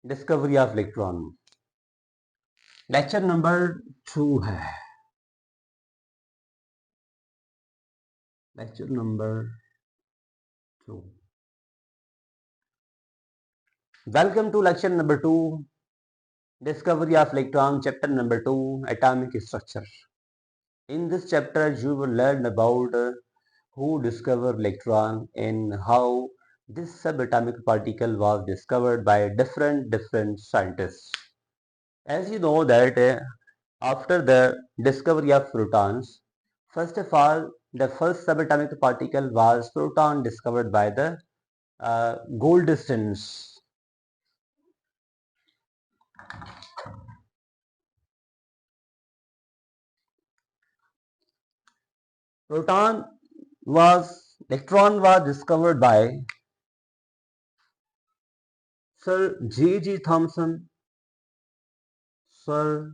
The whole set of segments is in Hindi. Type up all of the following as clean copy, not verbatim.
Discovery of electron. Lecture number 2 है। Lecture number 2। Welcome to lecture number 2, discovery of electron, chapter number 2, atomic structure. In this chapter, you will learn about who discovered electron and how this subatomic particle was discovered by different scientists. As you know that after the discovery of protons, first of all, the first subatomic particle was proton discovered by the Goldstone. Electron was discovered by Sir J.G. Thomson. Sir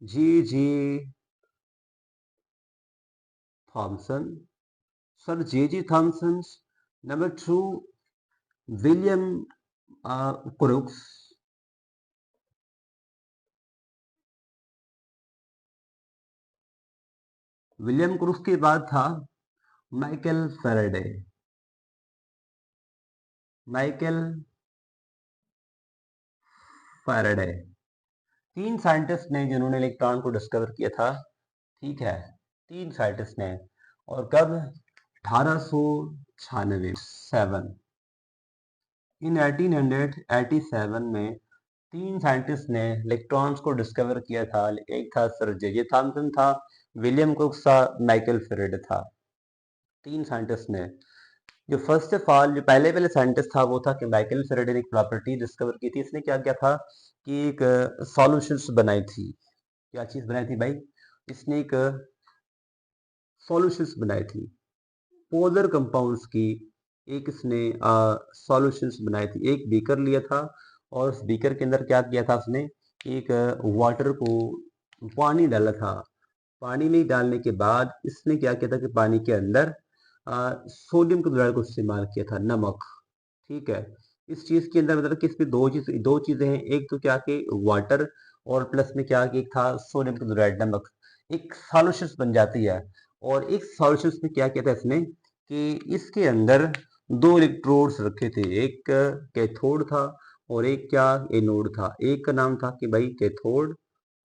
J.G. Thomson. Sir J.G. Thomson's number 2, William Crookes. William crooks के बाद था Michael Faraday. Michael Faraday 3 scientist ने जिन्होंने इलेक्ट्रॉन को डिस्कवर किया था। ठीक है, 3 साइंटिस्ट ने। और कब? 1896 इन 1887 में 3 साइंटिस्ट ने इलेक्ट्रॉन्स को डिस्कवर किया था। एक था सर जे थॉमसन था, विलियम क्रूक्स था, माइकल फैराडे था। 3 साइंटिस्ट ने। जो फर्स्ट ऑफ ऑल जो पहले साइंटिस्ट था वो था कि माइकल फैराडे ने एक प्रॉपर्टी डिस्कवर की थी। इसने क्या किया था कि एक सॉल्यूशंस बनाई थी। क्या चीज बनाई थी भाई? इसने एक सॉल्यूशंस बनाई थी, पोलर कंपाउंड्स की एक इसने सॉल्यूशंस बनाई थी। एक बीकर लिया था और उस बीकर के अंदर क्या किया था उसने, एक वाटर को पानी डाला था। पानी में डालने के बाद इसने क्या किया था कि पानी के अंदर सोडियम क्लोराइड को इस्तेमाल किया था, नमक। ठीक है, इस चीज के अंदर मतलब कि इसमें दो चीजें हैं। एक तो क्या कि वाटर और प्लस में क्या कि एक था सोडियम क्लोराइड, नमक। एक सॉल्यूशंस बन जाती है। और एक सॉल्यूशंस में क्या किया था इसने कि इसके अंदर 2 इलेक्ट्रोड्स रखे थे। एक कैथोड था और एक क्या एनोड था। एक का नाम था कि भाई कैथोड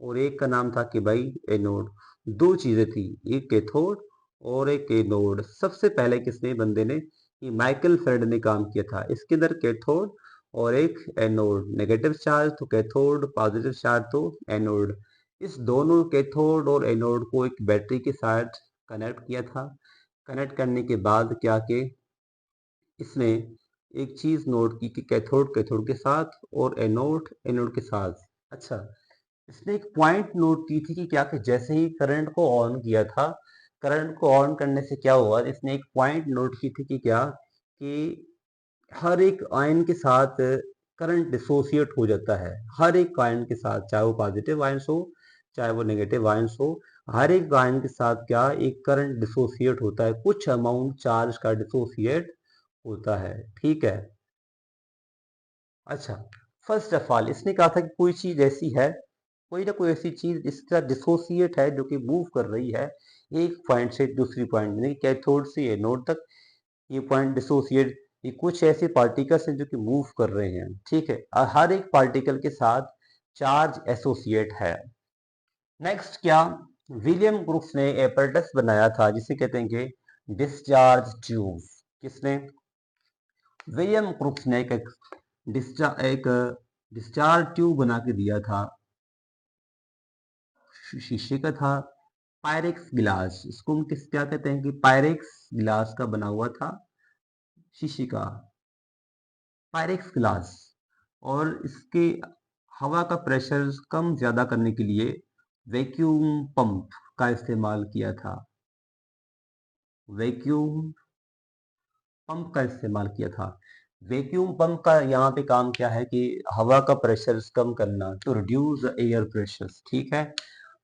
और एक का नाम था कि भाई एनोड। 2 चीजें थी, एक कैथोड और एक एनोड। सबसे पहले किसने बंदे ने, कि माइकल फैराडे ने काम किया था। इसके अंदर कैथोड और एक एनोड, नेगेटिव चार्ज तो कैथोड, पॉजिटिव चार्ज तो एनोड। इस दोनों कैथोड और एनोड को एक बैटरी के साथ कनेक्ट किया था। कनेक्ट करने के बाद क्या कि इसने एक चीज नोट की कि कैथोड कैथोड के साथ और एनोड एनोड के साथ। अच्छा, इसने एक पॉइंट नोट की थी कि क्या कि जैसे ही करंट को ऑन किया था, करंट को ऑन करने से क्या हुआ, इसने एक पॉइंट नोट की थी कि क्या कि हर एक आयन के साथ करंट डिसोसिएट हो जाता है। हर एक आयन के साथ, चाहे वो पॉजिटिव आयन्स हो चाहे वो नेगेटिव आयन्स हो, हर एक आयन के साथ क्या एक करंट डिसोसिएट होता है, कुछ अमाउंट चार्ज का डिसोसिएट होता है। ठीक है। अच्छा, फर्स्ट ऑफ ऑल इसने कहा था कि कोई चीज ऐसी है, कोई ना कोई ऐसी चीज इस तरह डिसोसिएट है जो कि मूव कर रही है एक पॉइंट से दूसरी पॉइंट में, कैथोड से एनोड तक। ये पॉइंट डिसोसिएट, ये कुछ ऐसे पार्टिकल्स हैं जो कि मूव कर रहे हैं। ठीक है, और हर एक पार्टिकल के साथ चार्ज एसोसिएट है। नेक्स्ट क्या, विलियम क्रूक्स ने एपरेटस बनाया था जिसे कहते हैं कि डिस्चार्ज ट्यूब। किसने? विलियम क्रूक्स ने एक डिस्चार्ज ट्यूब बना के दिया था। शीशे का था, पायरेक्स गिलास। इसको हम किस क्या कहते हैं कि पायरेक्स गिलास का बना हुआ था, शीशे का पायरेक्स गिलास। और इसके हवा का प्रेशर कम ज्यादा करने के लिए वैक्यूम पंप का इस्तेमाल किया था। वैक्यूम पंप का इस्तेमाल किया था। वैक्यूम पंप का यहाँ पे काम क्या है कि हवा का प्रेशर कम करना, टू रिड्यूस एयर प्रेशर। ठीक है।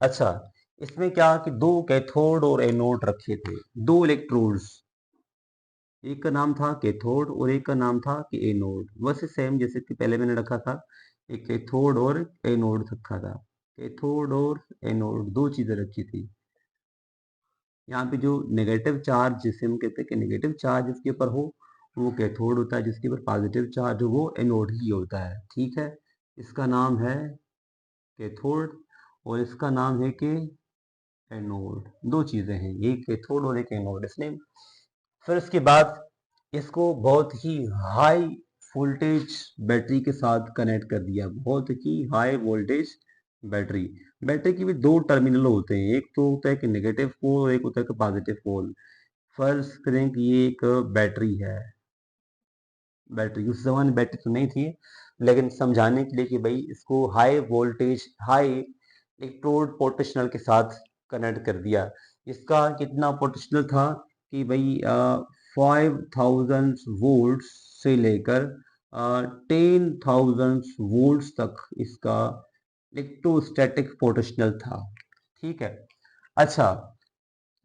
अच्छा, इसमें क्या कि 2 कैथोड और एनोड रखे थे, 2 इलेक्ट्रोड्स। एक का नाम था कैथोड और एक का नाम था कि एनोड, वैसे सेम जैसे कि पहले मैंने रखा था, एक कैथोड और एनोड रखा था। कैथोड और एनोड दो चीजें रखी थी। यहाँ पे जो नेगेटिव चार्ज जिसे हम कहते हैं कि नेगेटिव चार्ज जिसके ऊपर हो वो कैथोड होता है, जिसके ऊपर पॉजिटिव चार्ज हो वो एनोड ही होता है। ठीक है, इसका नाम है कैथोड और इसका नाम है कि एनोड। दो चीजें हैं, एक कैथोड और एक एनोड इसने। फिर इसके बाद इसको बहुत ही हाई वोल्टेज बैटरी के साथ कनेक्ट कर दिया, बहुत ही हाई वोल्टेज बैटरी। बैटरी के भी दो टर्मिनल होते हैं, एक तो होता है कि नेगेटिव पोल और एक होता है कि पॉजिटिव पोल। फर्ज करें कि ये एक बैटरी है, बैटरी उस जमाने बैटरी तो नहीं थी, लेकिन समझाने के लिए कि भाई इसको high voltage high electrode potential के साथ कनेक्ट कर दिया। इसका कितना पोटेंशियल था कि भाई 5000 वोल्ट से लेकर 10,000 वोल्ट तक इसका इलेक्ट्रोस्टैटिक पोटेंशियल था। ठीक है, अच्छा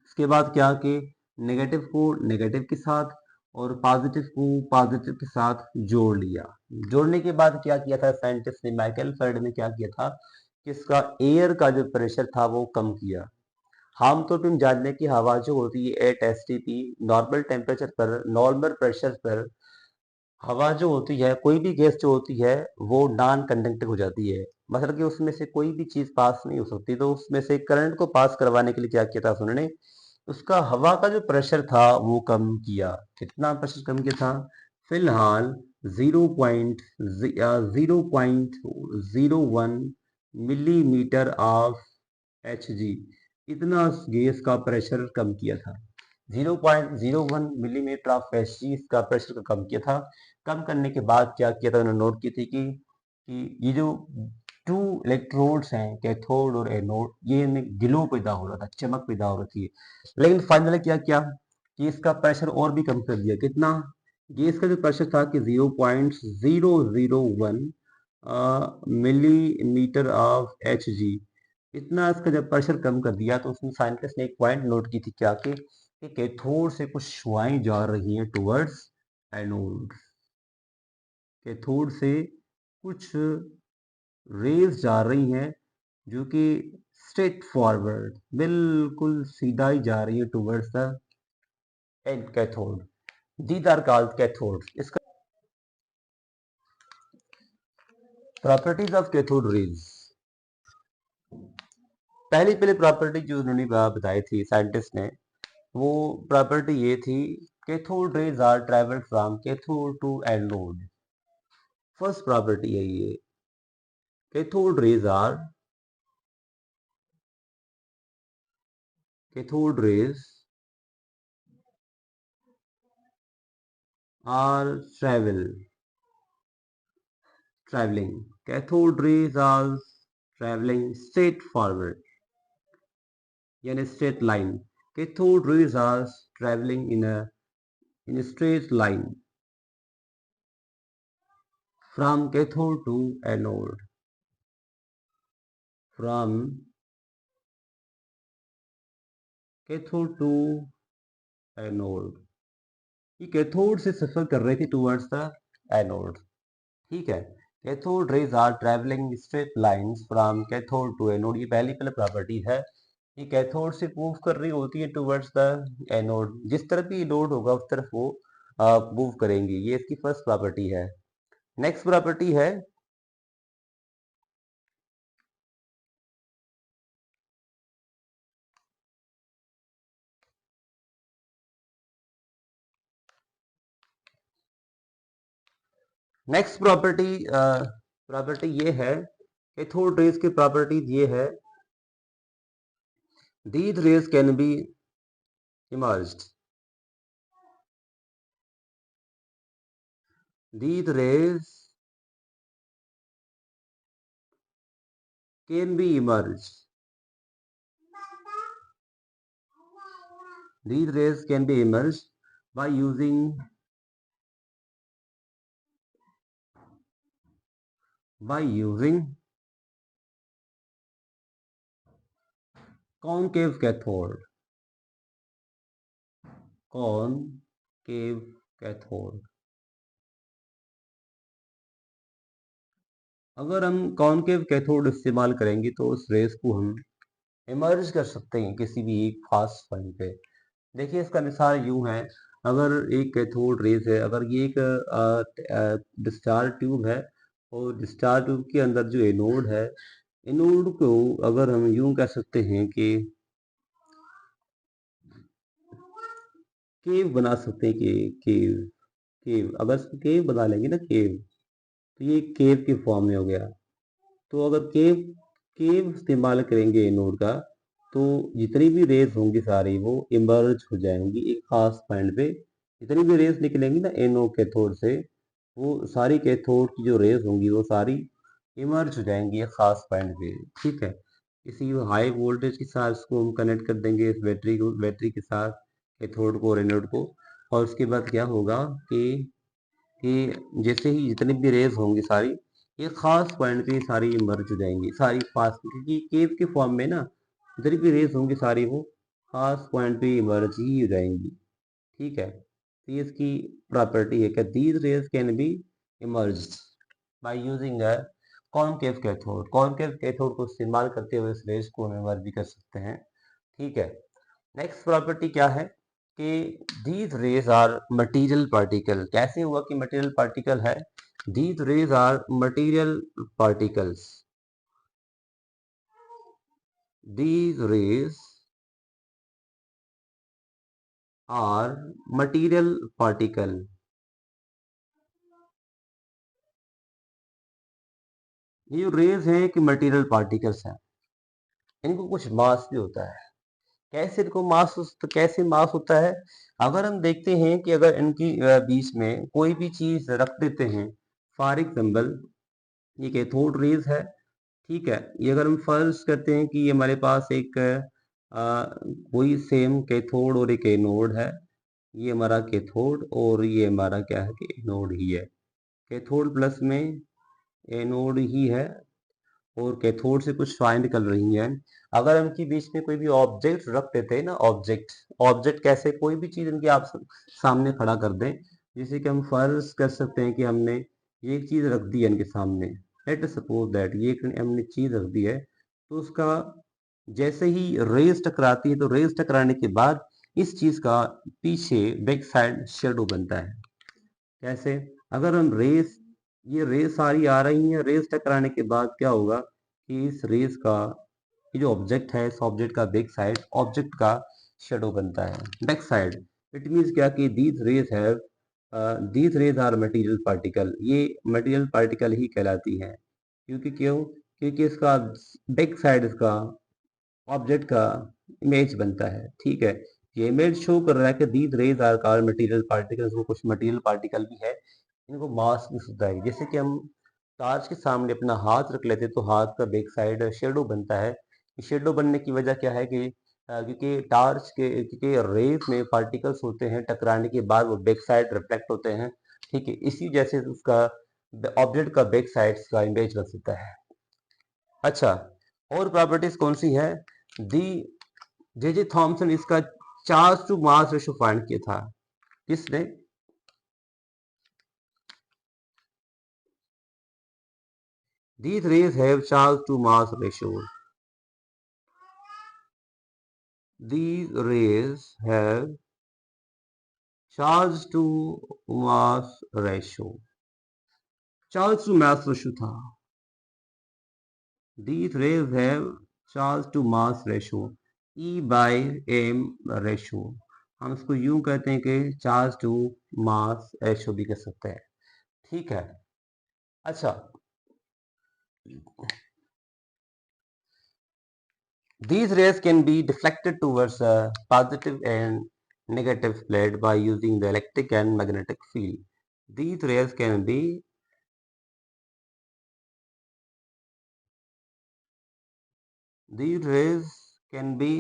इसके बाद क्या कि नेगेटिव को नेगेटिव के साथ और पॉजिटिव को पॉजिटिव के साथ जोड़ लिया। जोड़ने के बाद क्या किया था साइंटिस्ट ने, माइकल फेराडे ने क्या किया था कि इसका एयर का जो प्रेशर था वो कम किया। आमतौर पर हम जानते हैं कि हवा जो होती है 8 STP नॉर्मल टेम्परेचर पर, नॉर्मल प्रेशर पर हवा जो होती है, कोई भी गैस जो होती है वो नॉन कंडक्टिंग हो जाती है, मतलब कि उसमें से कोई भी चीज पास नहीं हो सकती। तो उसमें से करंट को पास करवाने के लिए क्या किया था उन्होंने, उसका हवा का जो प्रेशर था वो कम किया। कितना प्रेशर कम किया था, फिलहाल 0.01 मिलीमीटर ऑफ Hg, इतना गैस का प्रेशर कम किया था। 0.01 मिलीमीटर ऑफ Hg इसका प्रेशर कम किया था। कम करने के बाद क्या किया था उन्होंने, नोट की थी कि ये जो टू इलेक्ट्रोड्स हैं कैथोड और एनोड, ये इनमें ग्लो पैदा हो रहा था, चमक पैदा हो रही थी। लेकिन फाइनली क्या किया कि इसका प्रेशर और भी कम कर दिया। कितना, गैस का जो प्रेशर था कि 0.001 मिलीमीटर ऑफ Hg, इतना इसका जब प्रेशर कम कर दिया तो उसमें साइंटिस्ट ने एक पॉइंट नोट की थी क्या कि कैथोड से कुछ शुआएं जा रही हैं टुवर्ड्स एनोड। कैथोड से कुछ रेज जा रही हैं जो कि स्ट्रेट फॉरवर्ड बिल्कुल सीधा ही जा रही है towards the end cathode. These are called cathode. इसका प्रॉपर्टीज ऑफ कैथोड रेज, पहली पहली प्रॉपर्टी जो उन्होंने बताई थी साइंटिस्ट ने, वो प्रॉपर्टी ये थी, cathode rays are travel from cathode to anode. First property है ये, cathode rays are cathode rays are traveling cathode rays are traveling straight forward, यानी straight line। cathode rays are traveling in a straight line from cathode to anode, from cathode to anode। ये कैथोड से सफर कर रही थी टुवर्ड्स द एनोड। ठीक है, cathode rays are travelling straight lines from cathode to anode, ये पहली पहले प्रॉपर्टी है। ये कैथोड से मूव कर रही होती है टुवर्ड्स द एनोड, जिस तरफ भी लोड होगा उस तरफ वो मूव करेंगी। ये इसकी फर्स्ट प्रॉपर्टी है। नेक्स्ट प्रॉपर्टी है, नेक्स्ट प्रॉपर्टी प्रॉपर्टी ये है, कैथोड रेज की प्रॉपर्टी ये है, these rays can be emerged, these rays can be emerged, these rays can be emerged by using concave cathode, concave cave cathode. अगर हम कॉनकेव कैथोड इस्तेमाल करेंगे तो उस रेस को हम इमर्ज कर सकते हैं किसी भी एक खास पॉइंट पे। देखिए इसका मिसाल यूं है, अगर एक कैथोड रेस है, अगर ये एक डिस्चार्ज ट्यूब है और डिस्चार्ज ट्यूब के अंदर जो एनोड है, एनोड को अगर हम यूं कह सकते हैं कि केव बना सकते हैं कि केव केव अगर इसको केव बना लेंगे ना केव, तो ये केव के फॉर्म में हो गया। तो अगर केव केव इस्तेमाल करेंगे एनोड का, तो जितनी भी रेस होंगी सारी वो इमर्ज हो जाएंगी एक खास पॉइंट पे। जितनी भी रेस निकलेंगी ना एनोड कैथोड से, वो सारी कैथोड की जो रेस होंगी वो सारी इमर्ज हो जाएंगी एक खास पॉइंट पे। ठीक है, इसी हाई वोल्टेज के साथ इसको हम कनेक्ट कर देंगे इस बैटरी को, बैटरी के साथ कैथोड को और एनोड को। और उसके बाद क्या होगा कि जैसे ही जितनी भी रेज होंगी सारी एक खास पॉइंट पे सारी मर्ज हो जाएंगी सारी पास, क्योंकि केव के फॉर्म में ना जितनी भी रेज होंगी सारी वो खास पॉइंट पे मर्ज ही हो जाएंगी। ठीक है, तो ये इसकी प्रॉपर्टी है कि these raise can be emerge by using a concave cathode. Concave cathode को इस्तेमाल करते हुए इस रेज को हम इमर्ज भी कर सकते हैं। ठीक है, नेक्स्ट प्रॉपर्टी क्या है कि these rays are material particle। कैसे हुआ कि material particle है? These rays are material particles। These rays are material particle। ये जो रेज हैं कि मटेरियल पार्टिकल्स हैं, इनको कुछ मास भी होता है। कैसे इनको मास, कैसे मास होता है? अगर हम देखते हैं कि अगर इनकी बीच में कोई भी चीज रख देते हैं, फॉर एग्जाम्पल ये कैथोड रेज है। ठीक है, ये अगर हम फर्ज करते हैं कि ये हमारे पास एक कोई सेम कैथोड और एक एनोड है। ये हमारा कैथोड और ये हमारा क्या है कि एनोड ही है। कैथोड प्लस में एनोड ही है और कैथोड से कुछ फाइन निकल रही है। अगर इनके बीच में कोई भी ऑब्जेक्ट रख देते हैं ना, ऑब्जेक्ट, ऑब्जेक्ट कैसे, कोई भी चीज इनकी आप सामने खड़ा कर दें, जैसे कि हम फर्ज कर सकते हैं कि हमने ये एक चीज रख दी है इनके सामने। लेट सपोज दैट ये हमने चीज रख दी है, तो उसका जैसे ही रेज टकराती है तो रेज टकराने के बाद इस चीज का पीछे बैक साइड शेडो बनता है। कैसे? अगर हम रेस, ये रेस सारी आ रही है, रेस टकराने के बाद क्या होगा कि इस रेस का ये जो ऑब्जेक्ट है, इस ऑब्जेक्ट का बैक साइड ऑब्जेक्ट का शेडो बनता है। बैक साइड इट मीन्स क्या कि these rays are material particle. ये मटेरियल पार्टिकल ही कहलाती हैं। क्योंकि क्यों? क्योंकि इसका बैक साइड इसका ऑब्जेक्ट का इमेज बनता है। ठीक है, ये इमेज शो कर रहा है कि these rays are called material particles. वो कुछ मटेरियल पार्टिकल भी है, इनको मास भी होता है। जैसे कि हम टार्च के सामने अपना हाथ रख लेते तो हाथ का बैक साइड शेडो बनता है। शेडो बनने की वजह क्या है कि क्योंकि टार्च के, क्योंकि रेज में पार्टिकल्स होते हैं, टकराने के बाद वो बैक साइड रिफ्लेक्ट होते हैं। ठीक है, इसी जैसे उसका ऑब्जेक्ट का बैक साइड का इमेज बन सकता है। अच्छा, और प्रॉपर्टीज कौन सी है? दी जे जे थॉमसन इसका charge to mass ratio find किया था। किसने? These rays have charge to mass ratio। These rays have charge to mass ratio। Charge to mass ratio था। These rays have charge to mass ratio E/m ratio. हम इसको यूं कहते हैं कि चार्ज टू मास रेशो भी कह सकते हैं। ठीक है, अच्छा, these rays can be deflected towards a positive and negative plate by using the electric and magnetic field। These rays can be these rays can be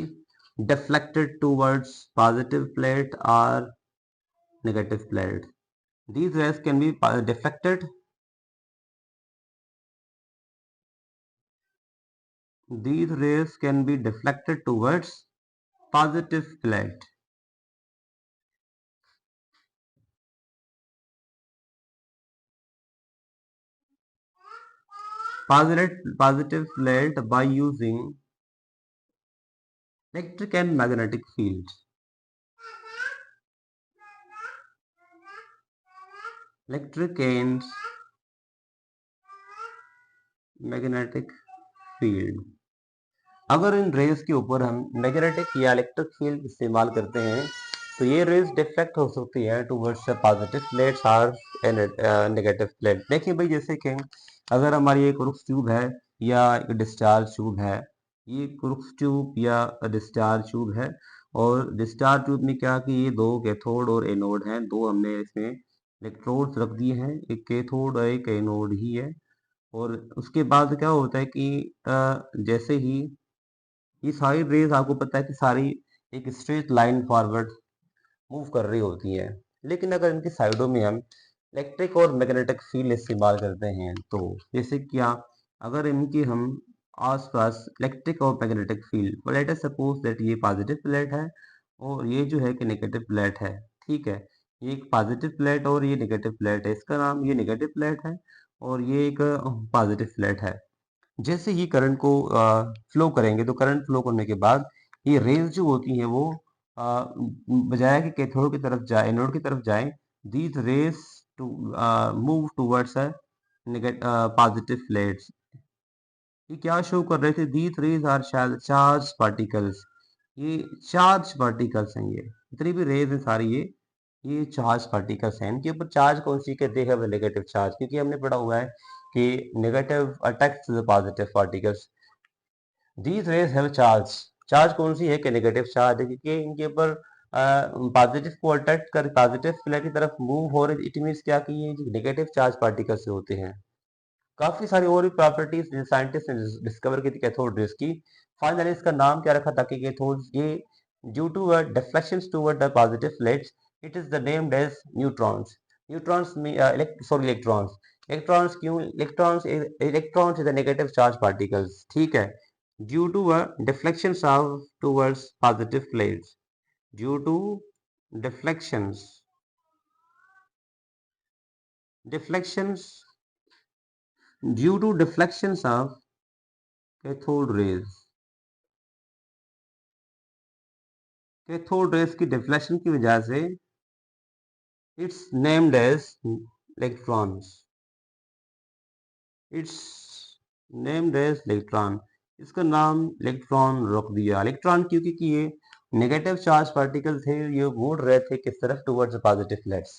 deflected towards positive plate or negative plate। These rays can be deflected. These rays can be deflected towards positive plate positive plate by using electric and magnetic fields. Electric and magnetic field. अगर इन रेज के ऊपर हम मैग्नेटिक या इलेक्ट्रिक फील्ड इस्तेमाल करते हैं तो ये रेज डिफ्लेक्ट हो सकती है टूवर्ड्स पॉजिटिव प्लेट्स और नेगेटिव प्लेट। देखिए भाई, जैसे कि अगर हमारी एक क्रूक्स ट्यूब है या एक डिस्चार्ज ट्यूब है, ये क्रूक्स ट्यूब या डिस्चार्ज ट्यूब है, और डिस्चार्ज ट्यूब में क्या कि ये दो कैथोड और एनोड हैं, दो हमने इसमें इलेक्ट्रोड्स रख दिए हैं, एक कैथोड और एक एनोड ही है। और उसके बाद क्या होता है कि जैसे ही ये सारी रेज, आपको पता है कि सारी एक स्ट्रेट लाइन फॉरवर्ड मूव कर रही होती है, लेकिन अगर इनकी साइडों में हम इलेक्ट्रिक और मैग्नेटिक फील्ड इस्तेमाल करते हैं तो जैसे क्या, अगर इनकी हम आसपास इलेक्ट्रिक और magnetic field, let us suppose that ये पॉजिटिव प्लेट है और ये जो है कि नेगेटिव प्लेट है, ठीक है, ये एक पॉजिटिव प्लेट और ये नेगेटिव प्लेट है, इसका नाम ये नेगेटिव प्लेट है और ये एक पॉजिटिव प्लेट है। जैसे ही करंट को फ्लो करेंगे तो करंट फ्लो करने के बाद ये रेज जो होती हैं वो बजाय कि कैथोड की तरफ जाए, एनोड की तरफ जाए, these rays to move towards positive plates. ये क्या शो कर रहे थे, these rays are charge particles. ये चार्ज पार्टिकल्स हैं, ये जितनी भी रेज है सारी ये चार्ज पार्टिकल्स हैं। इनके ऊपर चार्ज कौन सी कहते हैं, नेगेटिव चार्ज, क्योंकि हमने पढ़ा हुआ है कि negative attacks the positive particles. These raise have charge. Charge कौन सी है कि नेगेटिव चार्ज है, क्योंकि इनके ऊपर पॉजिटिव को अट्रैक्ट कर पॉजिटिव प्लेट की तरफ मूव हो रहे, इट मीन्स क्या कि ये नेगेटिव चार्ज पार्टिकल्स से होते हैं। काफी सारी और भी प्रॉपर्टीज साइंटिस्ट ने डिस्कवर की थी कैथोड रेज की। फाइनली इसका नाम क्या रखा था कि कैथोड, ये due to deflections toward the positive plates, it is the named as neutrons. Neutrons में सॉरी इलेक्ट्रॉन्स। इलेक्ट्रॉन्स क्यों, electrons is the negative charge particles, ठीक है, due to deflections of towards positive plates, due to deflections deflections due to deflections of cathode rays। Cathode rays की डिफ्लेक्शन की वजह से it's named as electrons, it's named as electron. इसका नाम इलेक्ट्रॉन रख दिया, इलेक्ट्रॉन क्योंकि कि ये नेगेटिव चार्ज पार्टिकल थे, ये मुड़ रहे थे किस तरफ, टुवर्ड्स पॉजिटिव प्लेट्स।